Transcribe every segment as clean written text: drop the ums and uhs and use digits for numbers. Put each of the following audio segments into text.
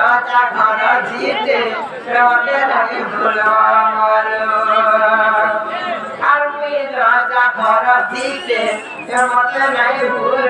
রাজা ঘর জিতে রটে নাই ভুলো আর মুই রাজা ঘর জিতে রটে নাই ভুলো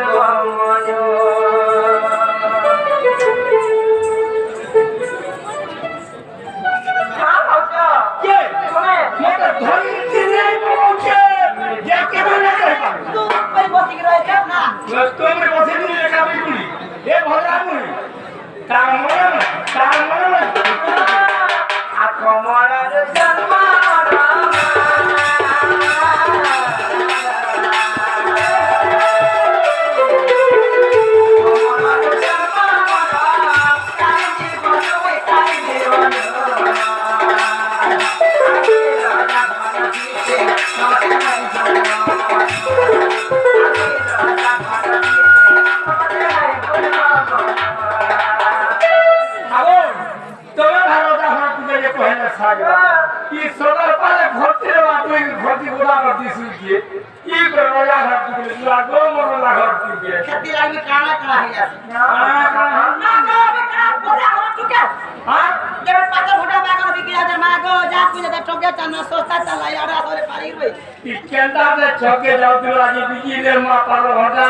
ছকে যাও তুই আজি বিকিলে মা পালো ঘটা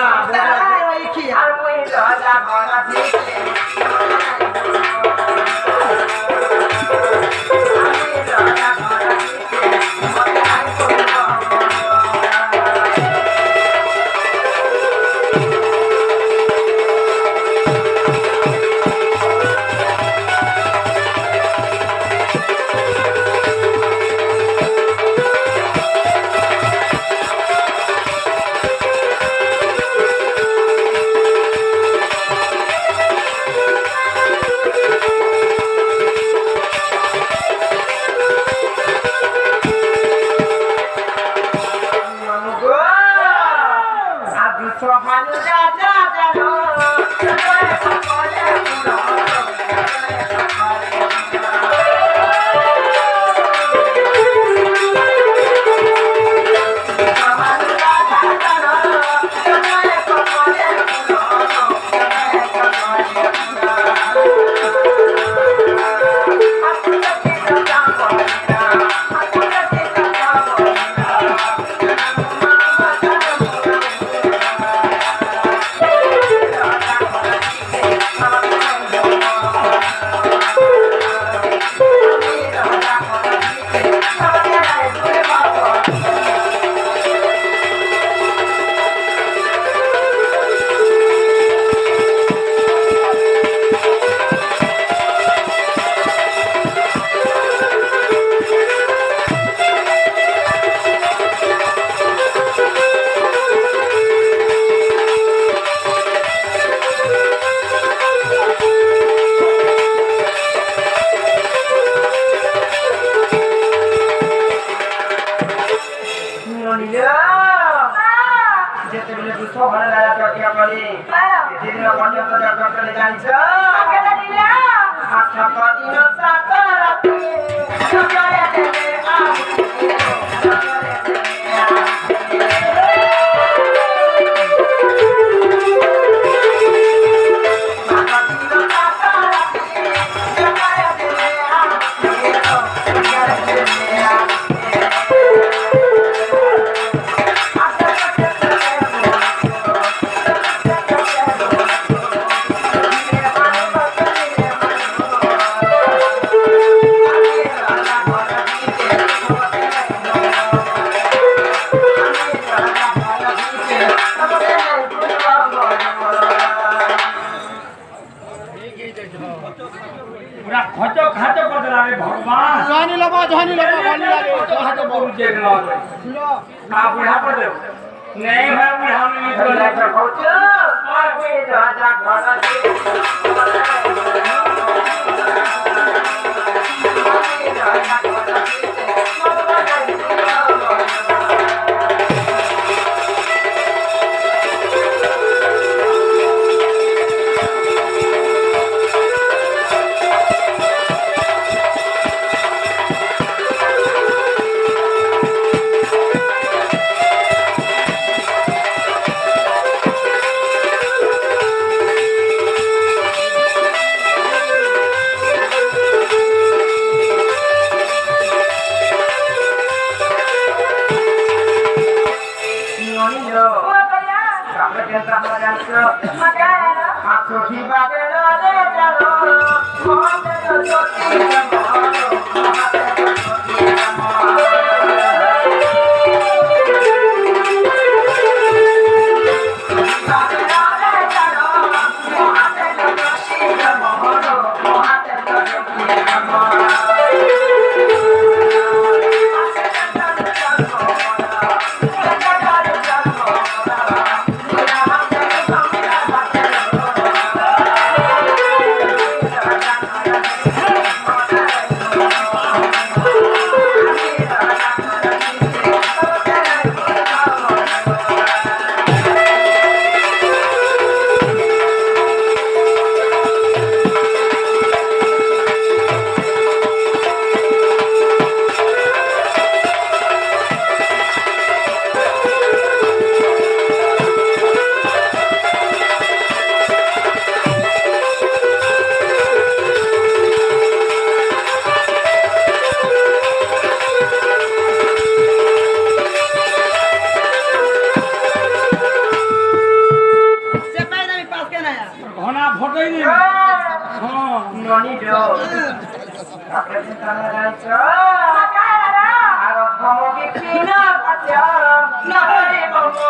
আর মুই রাজা ঘর জিতে नहीं है बुढ़ा में तो लेकर पहुंचो और कोई राजा खाना ভিডিও আপনি জানা যাচ্ছে আর ধমকি কিনা আচ্ছা না রে বাবা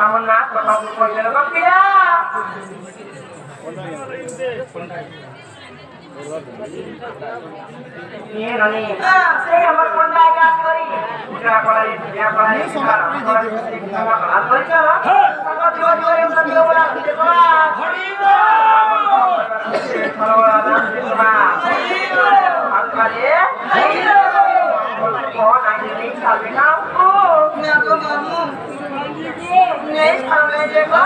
আমার না কথা বলতে বাপিয়া ये रानी से हमर कोंडा काज करी उठा पड़ाई बिया पड़ाई हाल बोल चला सब जो जो रे सब जो बोला देखो हरि बोल खरवा ना हरि बोल अकाले हरि बोल कौन आई नहीं साल बिना ओ मैं तो मामू नहीं साल में देखो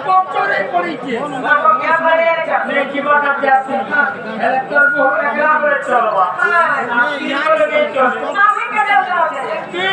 পকরে পড়িছে आपको क्या पड़ेगा নে জীবনটা যাচ্ছে এলাকার বহু গ্রামে চলবা আপনি বলে চলবা আমি কেটে যাও কি